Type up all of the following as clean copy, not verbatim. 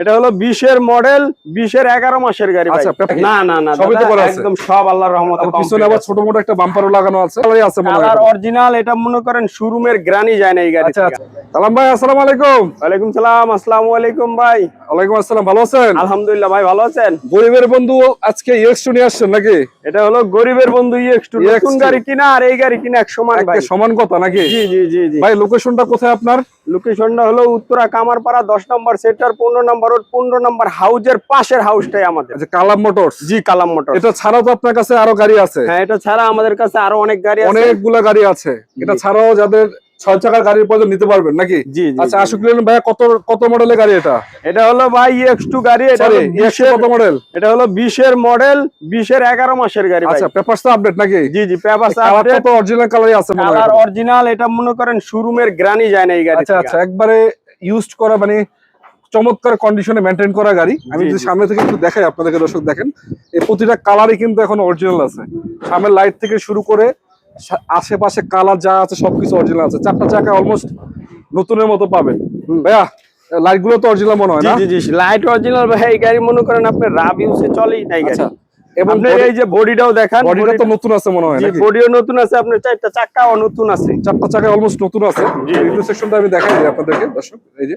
এটা হলো 20 এর মডেল, 20 এর 11 মাসের গাড়ি ভাই। না না না সবই তো করা আছে একদম সব আল্লাহর রহমতে। পিছনে আবার ছোট মোটো একটা বাম্পারও লাগানো আছে। কালার অরিজিনাল, এটা মনে করেন শোরুমের গ্রানি যায় না এই গাড়ি। আচ্ছা আচ্ছা। সালাম ভাই, আসসালামু আলাইকুম। ওয়ালাইকুম সালাম। আসসালামু আলাইকুম ভাই। ওয়ালাইকুম আসসালাম, ভালো আছেন? আলহামদুলিল্লাহ ভাই, ভালো আছেন? গরিবের বন্ধু আজকে EX2 নিয়ে আসছেন নাকি? এটা হলো গরিবের বন্ধু EX2। নতুন গাড়ি কিনা আর এই গাড়ি কিনা এক সমান ভাই। সমান কথা নাকি? জি জি জি জি ভাই, লোকেশনটা কোথায় আপনার? লোকেশনটা হলো উত্তরা কামারপাড়া 10 নম্বর সেক্টর 15 নম্বর রোড 15 নম্বর হাউজের পাশের হাউসটাই আমাদের। আচ্ছা, কালাম মোটরস। জি, কালাম মোটরস। এটা ছাড়াও তো আপনার কাছে আরো গাড়ি আছে? হ্যাঁ, এটা ছাড়া আমাদের কাছে আরো অনেক গাড়ি আছে, অনেকগুলা গাড়ি আছে। এটা ছাড়াও যাদের 6 চাকার গাড়ির প্রয়োজন নিতে পারবেন নাকি? জি জি। আচ্ছা, আশিক লেন ভাই, কত মডেলের গাড়ি এটা? এটা হলো ভাই EX2 গাড়ি। এটা হলো 20 এর কত মডেল? এটা হলো 20 এর মডেল, 20 এর 11 মাসের গাড়ি ভাই। আচ্ছা, পেপারস তো আপডেট নাকি? জি জি, পেপারস আপডেট। কালারটা তো অরিজিনাল কালারই আছে মনে হয়। কালার অরিজিনাল, এটা মনে করেন শোরুমের গ্রানি যায় না এই গাড়ি। আচ্ছা আচ্ছা, একবারে ইউজড করা, মানে চমৎকার কন্ডিশনে মেইনটেইন করা গাড়ি। আমি যদি সামনে থেকে একটু দেখাই আপনাদেরকে, দর্শক দেখেন, এই প্রতিটা কালারই কিন্তু এখন অরিজিনাল আছে। সামনের লাইট থেকে শুরু করে আশেপাশে কালার যা আছে সবকিছু অরিজিনাল আছে। 4টা চাকা অলমোস্ট নতুনের মতো পাবেন। ভাইয়া, লাইট গুলো তো অরিজিনাল মনে হয় না? জি জি জি, লাইট অরিজিনাল ভাই। এই গাড়ি মনে করেন আপনি রাব ইউজে চলেই নাই গাড়ি। আচ্ছা, এবং এই যে বডিটাও দেখেন, বডিটা তো নতুন আছে মনে হয় নাকি? বডিও নতুন আছে, আপনার 4টা চাকাও নতুন আছে। 4টা চাকা অলমোস্ট নতুন আছে। রিভিউ সেকশনটা আমি দেখাই দিই আপনাদেরকে, দর্শক। এই যে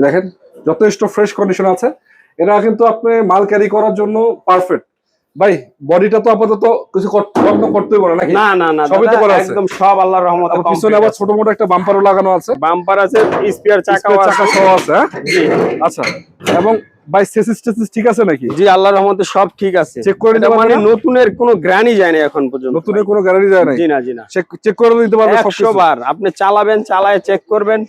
দেখেন, যথেষ্ট ফ্রেশ কন্ডিশন আছে। এটা কিন্তু আপনি মাল ক্যারি করার জন্য পারফেক্ট। ভাই, বডিটা তো আপাতত কিছু করতে পারে নাকি? না না না, সবই তো করা আছে একদম সব আল্লাহর রহমতে। পিছনে আবার ছোট মোটো একটা বাম্পারও লাগানো আছে। বাম্পার আছে, স্পেয়ার চাকাও আছে। চাকা সহ আছে। জি। আচ্ছা, এবং ভাই চেসিস ঠিক আছে নাকি? জি, আল্লাহর রহমতে সব ঠিক আছে। চেক করে নিতে মানে পারবেন? নতুনের কোনো গ্রানি যায় না এখন পর্যন্ত। নতুনের কোনো গ্যারান্টি যায় না? জি না জি না, চেক করে নিতে পারবেন 100 বার। আপনি চালাবেন, চালায় চেক করবেন,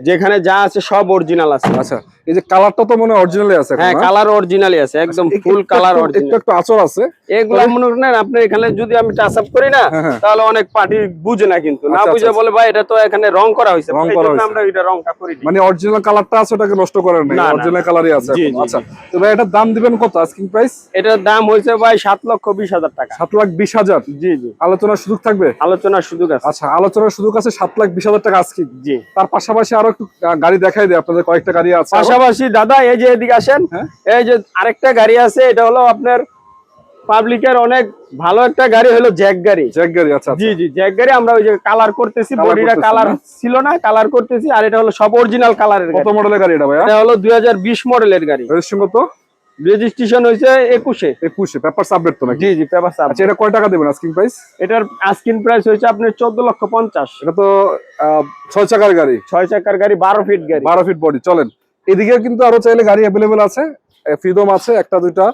যেখানে যা আছে সব অরিজিনাল আছে। আচ্ছা, এই যে কালারটা তো মনে হয় অরিজিনালই আছে। হ্যাঁ, কালার অরিজিনালই আছে, একদম ফুল কালার অরিজিনাল। একটু আচর আছে। এগুলা মনে করেন আপনি এখানে যদি আমি টাচ আপ করি না, তাহলে অনেক পার্টি বুঝে না, কিন্তু না বুঝে বলে ভাই এটা তো এখানে রং করা হয়েছে। আমরা এটা রংটা করি, মানে অরিজিনাল কালারটা আছে, ওটাকে নষ্ট করেন না, অরিজিনাল কালারই আছে। আচ্ছা, তো ভাই এটার দাম দিবেন কত আস্কিং প্রাইস? এটার দাম হইছে ভাই 7,20,000 টাকা। 7,20,000? জি জি। আলোচনার সুযোগ থাকবে? আলোচনার সুযোগ আছে। আচ্ছা, আলোচনার সুযোগ আছে। 7,20,000 টাকা আস্কিং। জি। তার পাশাপাশি আরো একটু গাড়ি দেখাই দিই আপনাদের, কয়েকটা গাড়ি আছে পাশাপাশি। দাদা, এই যে এদিকে আসেন, এই যে আরেকটা গাড়ি আছে। এটা হলো আপনার পাবলিকের অনেক ভালো একটা গাড়ি, হলো জ্যাক গাড়ি। জ্যাক গাড়ি? আচ্ছা জি জি, জ্যাক গাড়ি। আমরা ওই যে কালার করতেছি, বডিটা কালার ছিল না, কালার করতেছি। আর এটা হলো সব অরিজিনাল কালারের গাড়ি। কত মডেলের গাড়ি এটা ভাই? এটা হলো 2020 মডেলের গাড়ি। রেজিস্ট্রেশন কত? রেজিস্ট্রেশন হয়েছে 21 এ। পেপারস আপডেট তো নাকি? জি জি, পেপারস আপডেট। আচ্ছা, এটা কয় টাকা দিবেন আস্কিং প্রাইস? এটার আস্কিং প্রাইস হয়েছে আপনার 14,50,000। এটা তো 6 চাকার গাড়ি। 6 চাকার গাড়ি, 12 ফিট গাড়ি। 12 ফিট বডি। চলেন, এদিকে কিন্তু আরো চাইলে গাড়ি অ্যাভেলেবেল আছে। ফ্রিডম আছে, একটা দুইটা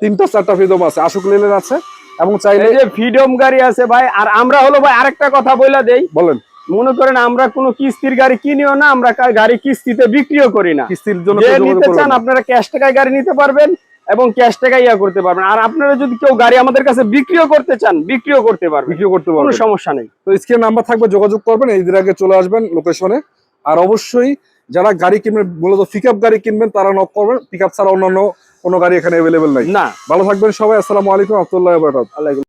তিনটা চারটা ফ্রিডম আছে, আশুক লেনের আছে, এবং চাইলে এই যে ফ্রিডম গাড়ি আছে ভাই। আর আমরা হলো ভাই আরেকটা কথা বইলা দেই। বলেন। মনে করেন আমরা কোনো কিস্তির গাড়ি কিনিও না, আমরা গাড়ি কিস্তিতে বিক্রিও করি না। কিস্তির জন্য যে নিতে চান আপনারা ক্যাশ টাকায় গাড়ি নিতে পারবেন এবং ক্যাশ টাকায় ইয়া করতে পারবেন। আর আপনারা যদি কেউ গাড়ি আমাদের কাছে বিক্রিও করতে চান, বিক্রিও করতে পারবেন, কোনো সমস্যা নেই। তো স্ক্রিনে নাম্বার থাকবে, যোগাযোগ করবেন। এই দিন আগে চলে আসবেন লোকেশনে। আর অবশ্যই যারা গাড়ি কিনবেন, মূলত পিকআপ গাড়ি কিনবেন, তারা নক করবেন। পিকআপ ছাড়া অন্যান্য কোনো গাড়ি এখানে অ্যাভেলেবেল নাই। না। ভালো থাকবেন সবাই। আসসালামু আলাইকুম ওয়া রাহমাতুল্লাহি ওয়া বারাকাতুহু।